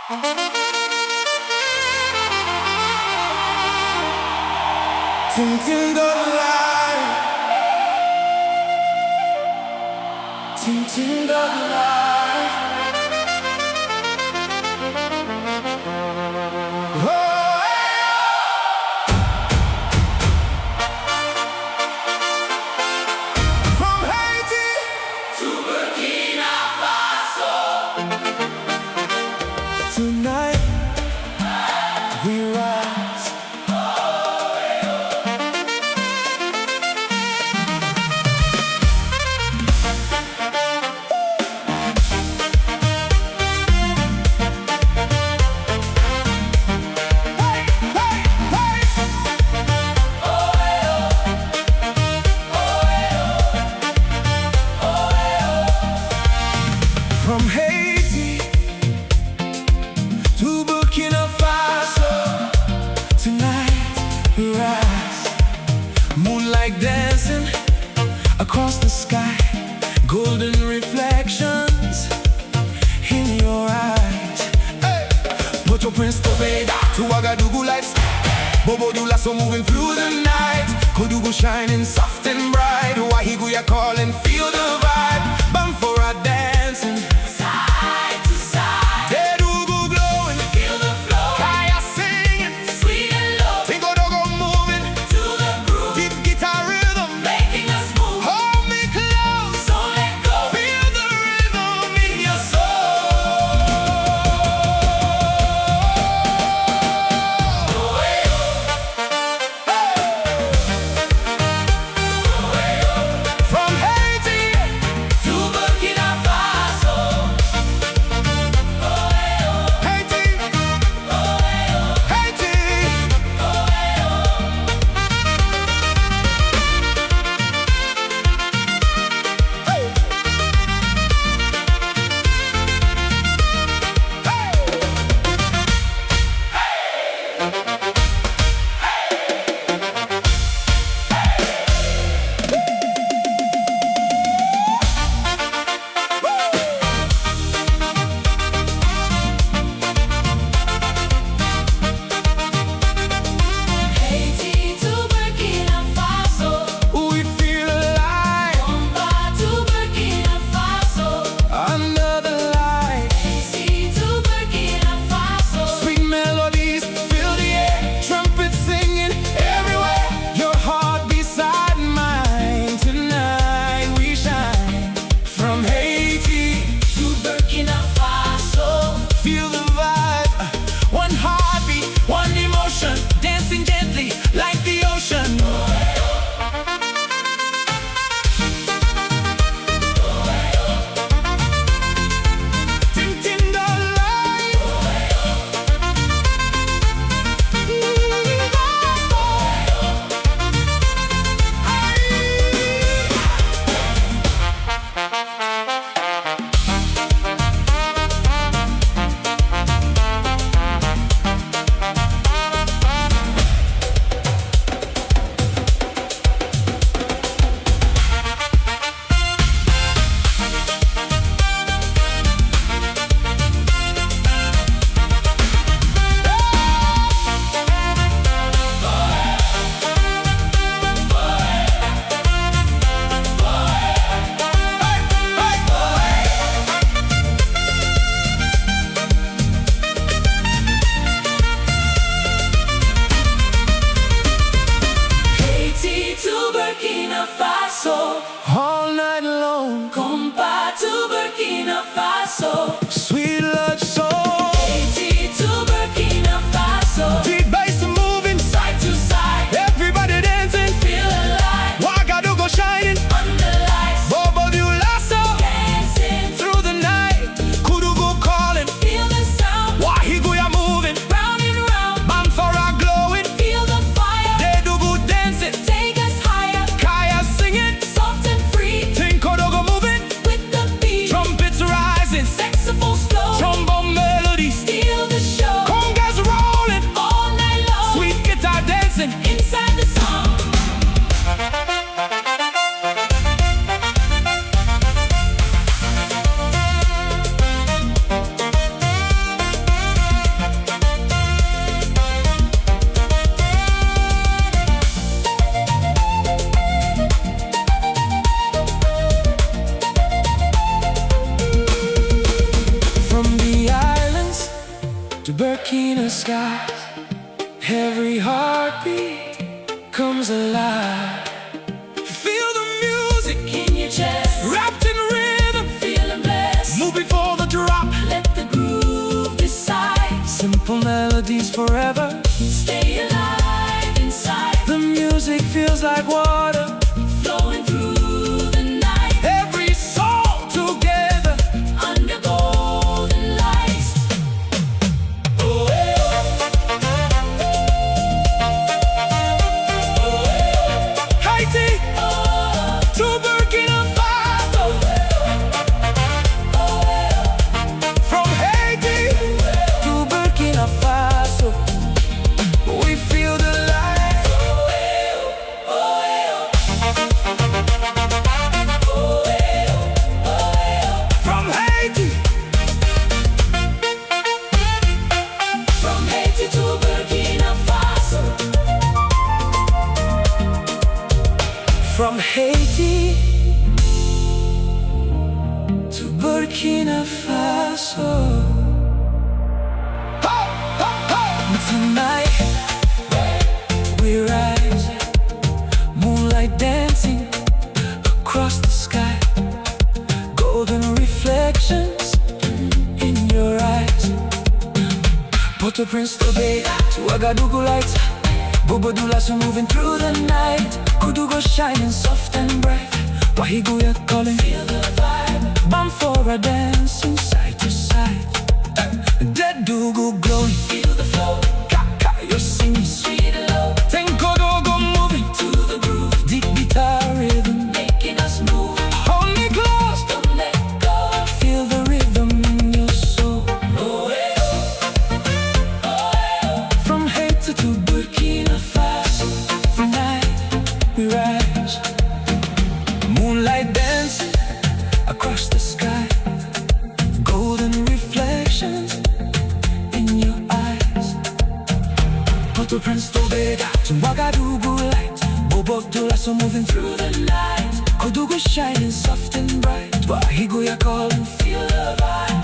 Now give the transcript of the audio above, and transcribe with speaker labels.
Speaker 1: Ting ting the light, ting ting the light. Oh, from Haiti to Burkina Faso, tonight we rise. From Haiti to Burkina Faso, tonight we rise. Moonlight dancing across the sky, golden reflections in your eyes. Hey! Put your Prince to bed, to Ouagadougou lights. Bobo do lasso moving through the night. Kodougou shining soft and bright. Wahiguya calling, feel the vibe. Bamfora dancing side to side. Dedougou glowing, feel the flow. Kaya singing, sweet and low. Tinkodogo moving to the groove. Deep guitar rhythm, making us move. Hold me close, don't let go. Feel the rhythm in your soul. From Haiti to Burkina Faso. Haiti, Haiti.
Speaker 2: Haiti to Burkina Faso,
Speaker 1: We feel alive
Speaker 2: Konpa to Burkina Faso,
Speaker 1: under the light.
Speaker 2: Haiti to Burkina Faso,
Speaker 1: Sweet melodies fill the air, trumpets singing everywhere. Your heart beside mine, tonight we shine. From Haiti,
Speaker 2: to Burkina Faso,
Speaker 1: feel the vibe. One heartbeat, one emotion, dancing gently like the ocean. Ting ting the light.
Speaker 2: Haiti to Burkina Faso,
Speaker 1: All night long,
Speaker 2: Konpa to Burkina Faso,
Speaker 1: sweet love soul.
Speaker 2: Haiti to Burkina Faso,
Speaker 1: Beat bass moving,
Speaker 2: side to side,
Speaker 1: everybody dancing.
Speaker 2: feel alive,
Speaker 1: Ouagadougou shining,
Speaker 2: under lights,
Speaker 1: Bobo do lasso
Speaker 2: dancing,
Speaker 1: through the night. Kodougou calling,
Speaker 2: feel the sound,
Speaker 1: Wahiguya moving,
Speaker 2: round and round,
Speaker 1: Bamfora glowing,
Speaker 2: feel the fire,
Speaker 1: Dedougou dancing,
Speaker 2: take us higher,
Speaker 1: Kaya singing,
Speaker 2: soft and free,
Speaker 1: Tinkodogo moving,
Speaker 2: with the beat,
Speaker 1: trumpets rising.
Speaker 2: saxophone
Speaker 1: to Burkina skies. Every heartbeat comes alive. Feel the music
Speaker 2: In your chest,
Speaker 1: wrapped in rhythm.
Speaker 2: feeling blessed.
Speaker 1: Move before the drop.
Speaker 2: Let the groove decide.
Speaker 1: Simple melodies forever.
Speaker 2: Stay alive inside.
Speaker 1: The music feels like water.
Speaker 2: Flowing through the night.
Speaker 1: Every soul together.
Speaker 2: Under golden lights.
Speaker 1: Haiti to Burkina Faso. From Haiti to Burkina Faso, we feel the light. From Haiti,
Speaker 2: From Haiti to Burkina Faso.
Speaker 1: from Haiti to Burkina Faso. Tonight we rise, moonlight dancing across the sky, golden reflections in your eyes. Port-au-Prince to Bay to Ouagadougou lights, Bobo-Dioulasso moving through the night, Koudougou shining soft and bright, Wahiguya calling,
Speaker 2: Feel the vibe.
Speaker 1: Bamfora dancing side to side, Dedougou glowing,
Speaker 2: Feel the flow.
Speaker 1: Kaka you're singing,
Speaker 2: Sweet and low.
Speaker 1: Tenkodogo moving
Speaker 2: To the groove.
Speaker 1: deep guitar rhythm.
Speaker 2: Making us move.
Speaker 1: Hold me close,
Speaker 2: Don't let go.
Speaker 1: feel the rhythm in your soul. From Haiti to Burkina Faso, tonight we rise, moonlight dancing across the sky, golden reflections in your eyes. Port-au-Prince to Bega to Ouagadougou light, Bobo-Dioulasso moving through the night, Koudougou shining soft and bright, Wahiguya calling,
Speaker 2: Feel the vibe.